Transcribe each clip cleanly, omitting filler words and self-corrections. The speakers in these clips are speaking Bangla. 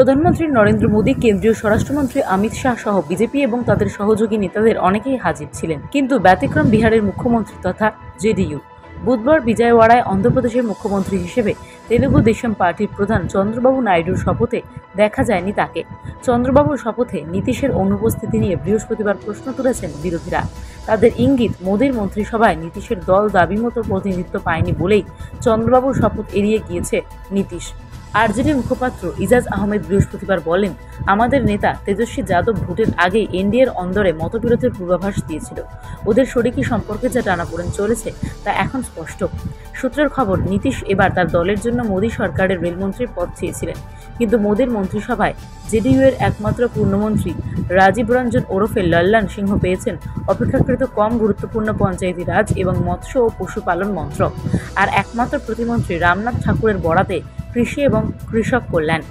প্রধানমন্ত্রী নরেন্দ্র মোদী, কেন্দ্রীয় স্বরাষ্ট্রমন্ত্রী অমিত শাহ সহ বিজেপি এবং তাদের সহযোগী নেতাদের অনেকেই হাজির ছিলেন, কিন্তু ব্যতিক্রম বিহারের মুখ্যমন্ত্রী তথা জেডিইউ। বুধবার বিজয়ওয়াড়ায় অন্ধ্রপ্রদেশের মুখ্যমন্ত্রী হিসেবে তেলুগু দেশম পার্টির প্রধান চন্দ্রবাবু নাইডুর শপথে দেখা যায়নি তাকে। চন্দ্রবাবুর শপথে নীতিশের অনুপস্থিতি নিয়ে বৃহস্পতিবার প্রশ্ন তুলেছেন বিরোধীরা। তাদের ইঙ্গিত, মোদীর মন্ত্রিসভায় নীতিশের দল দাবিমতো প্রতিনিধিত্ব পায়নি বলেই চন্দ্রবাবুর শপথ এড়িয়ে গিয়েছে নীতিশ। আরজেডি মুখপাত্র ইজাজ আহমেদ বৃহস্পতিবার বলেন, আমাদের নেতা তেজস্বী যাদব ভোটের আগেই এনডিএর অন্দরে মতবিরোধের পূর্বাভাস দিয়েছিল। ওদের শরিকি সম্পর্কে যা টানাপোড়েন চলেছে তা এখন স্পষ্ট। সূত্রের খবর, নীতিশ এবার তার দলের জন্য মোদী সরকারের রেলমন্ত্রীর পদ চেয়েছিলেন, কিন্তু মোদীর মন্ত্রিসভায় জেডিইউ এর একমাত্র পূর্ণমন্ত্রী রাজীব রঞ্জন ওরফে লল্লান সিংহ পেয়েছেন অপেক্ষাকৃত কম গুরুত্বপূর্ণ পঞ্চায়েতি রাজ এবং মৎস্য ও পশুপালন মন্ত্রক, আর একমাত্র প্রতিমন্ত্রী রামনাথ ঠাকুরের বরাতে কৃষি এবং কৃষক কল্যাণ।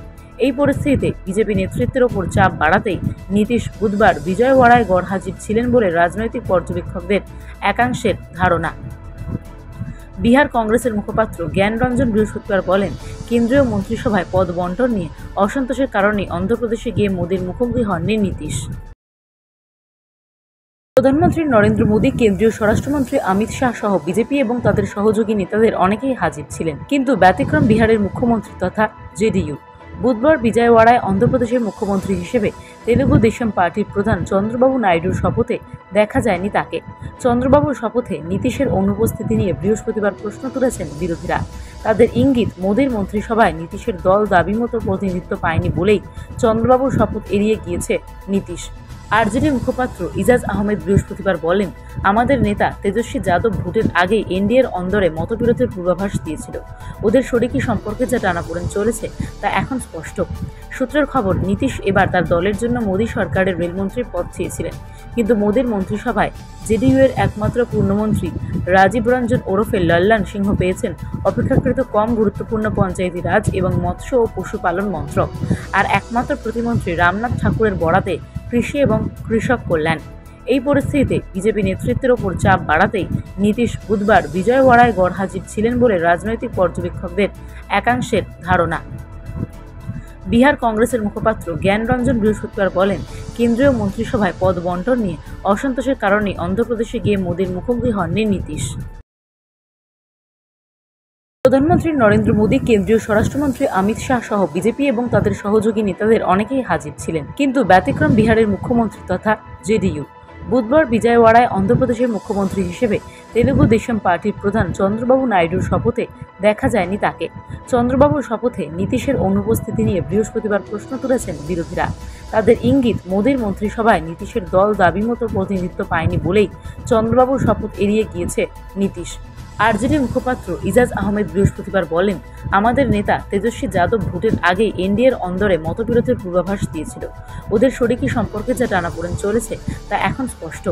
এই পরিস্থিতিতে বিজেপি নেতৃত্বের ওপর চাপ বাড়াতেই নীতিশ বুধবার বিজয়ওয়াড়ায় গড়হাজির ছিলেন বলে রাজনৈতিক পর্যবেক্ষকদের একাংশের ধারণা। বিহার কংগ্রেসের মুখপাত্র জ্ঞান রঞ্জন বৃহস্পতিবার বলেন, কেন্দ্রীয় মন্ত্রিসভায় পদ বণ্টন নিয়ে অসন্তোষের কারণে অন্ধ্রপ্রদেশে গিয়ে মোদীর মুখোমুখি হননি নীতিশ। প্রধানমন্ত্রী নরেন্দ্র মোদী, কেন্দ্রীয় স্বরাষ্ট্রমন্ত্রী অমিত শাহ সহ বিজেপি এবং তাদের সহযোগী নেতাদের অনেকেই হাজির ছিলেন, কিন্তু ব্যতিক্রম বিহারের মুখ্যমন্ত্রী তথা জেডিইউ। বুধবার বিজয়ওয়াড়ায় অন্ধ্রপ্রদেশের মুখ্যমন্ত্রী হিসেবে তেলুগু দেশম পার্টির প্রধান চন্দ্রবাবু নাইডুর শপথে দেখা যায়নি তাকে। চন্দ্রবাবুর শপথে নীতিশের অনুপস্থিতি নিয়ে বৃহস্পতিবার প্রশ্ন তুলেছেন বিরোধীরা। তাদের ইঙ্গিত, মোদীর মন্ত্রিসভায় নীতিশের দল দাবিমতো প্রতিনিধিত্ব পায়নি বলেই চন্দ্রবাবুর শপথ এড়িয়ে গিয়েছে নীতিশ। আরজেডি মুখপাত্র ইজাজ আহমেদ বৃহস্পতিবার বলেন, আমাদের নেতা তেজস্বী যাদব ভোটের আগেই এনডিএর অন্দরে মতবিরোধের পূর্বাভাস দিয়েছিল। ওদের শরিকি সম্পর্কে যা টানাপোড়েন চলেছে তা এখন স্পষ্ট। সূত্রের খবর, নীতিশ এবার তার দলের জন্য মোদী সরকারের রেলমন্ত্রীর পদ চেয়েছিলেন, কিন্তু মোদীর মন্ত্রিসভায় জেডিইউ এর একমাত্র পূর্ণমন্ত্রী রাজীব রঞ্জন ওরফে লল্লান সিংহ পেয়েছেন অপেক্ষাকৃত কম গুরুত্বপূর্ণ পঞ্চায়েতি রাজ এবং মৎস্য ও পশুপালন মন্ত্রক, আর একমাত্র প্রতিমন্ত্রী রামনাথ ঠাকুরের বরাতে কৃষি এবং কৃষক কল্যাণ। এই পরিস্থিতিতে বিজেপি নেতৃত্বের ওপর চাপ বাড়াতেই নীতিশ বুধবার বিজয়ওয়াড়ায় গড়হাজির ছিলেন বলে রাজনৈতিক পর্যবেক্ষকদের একাংশের ধারণা। বিহার কংগ্রেসের মুখপাত্র জ্ঞান রঞ্জন বৃহস্পতিবার বলেন, কেন্দ্রীয় মন্ত্রিসভায় পদ বণ্টন নিয়ে অসন্তোষের কারণে অন্ধ্রপ্রদেশে গিয়ে মোদীর মুখোমুখি হননি নীতিশ। প্রধানমন্ত্রী নরেন্দ্র মোদী, কেন্দ্রীয় স্বরাষ্ট্রমন্ত্রী অমিত শাহ সহ বিজেপি এবং তাদের সহযোগী নেতাদের অনেকেই হাজির ছিলেন, কিন্তু ব্যতিক্রম বিহারের মুখ্যমন্ত্রী তথা জেডিইউ। বুধবার বিজয়ওয়াড়ায় অন্ধ্রপ্রদেশের মুখ্যমন্ত্রী হিসেবে তেলুগু দেশম পার্টির প্রধান চন্দ্রবাবু নাইডুর শপথে দেখা যায়নি তাকে। চন্দ্রবাবুর শপথে নীতিশের অনুপস্থিতি নিয়ে বৃহস্পতিবার প্রশ্ন তুলেছেন বিরোধীরা। তাদের ইঙ্গিত, মোদীর মন্ত্রিসভায় নীতিশের দল দাবিমতো প্রতিনিধিত্ব পায়নি বলেই চন্দ্রবাবুর শপথ এড়িয়ে গিয়েছে নীতিশ। আরজেডি মুখপাত্র ইজাজ আহমেদ বৃহস্পতিবার বলেন, আমাদের নেতা তেজস্বী যাদব ভোটের আগেই এনডিএর অন্দরে মতবিরোধের পূর্বাভাস দিয়েছিল। ওদের শরিকি সম্পর্কে যা টানাপোড়েন চলেছে তা এখন স্পষ্ট।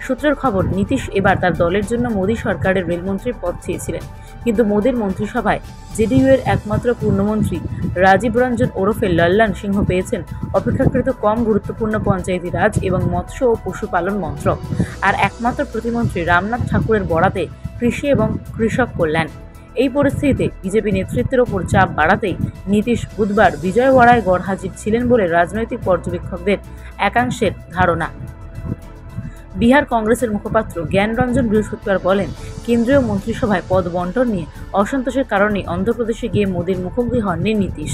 সূত্রের খবর, নীতিশ এবার তার দলের জন্য মোদী সরকারের রেলমন্ত্রীর পদ চেয়েছিলেন, কিন্তু মোদীর মন্ত্রিসভায় জেডিইউ এর একমাত্র পূর্ণমন্ত্রী রাজীব রঞ্জন ওরফে লল্লান সিংহ পেয়েছেন অপেক্ষাকৃত কম গুরুত্বপূর্ণ পঞ্চায়েতি রাজ এবং মৎস্য ও পশুপালন মন্ত্রক, আর একমাত্র প্রতিমন্ত্রী রামনাথ ঠাকুরের বরাতে কৃষি এবং কৃষক কল্যাণ। এই পরিস্থিতিতে বিজেপি নেতৃত্বের ওপর চাপ বাড়াতেই নীতিশ বুধবার বিজয়ওয়াড়ায় গড়হাজির ছিলেন বলে রাজনৈতিক পর্যবেক্ষকদের একাংশের ধারণা। বিহার কংগ্রেসের মুখপাত্র জ্ঞান রঞ্জন বৃহস্পতিবার বলেন, কেন্দ্রীয় মন্ত্রিসভায় পদ বণ্টন নিয়ে অসন্তোষের কারণে অন্ধ্রপ্রদেশে গিয়ে মোদীর মুখোমুখি হননি নীতিশ।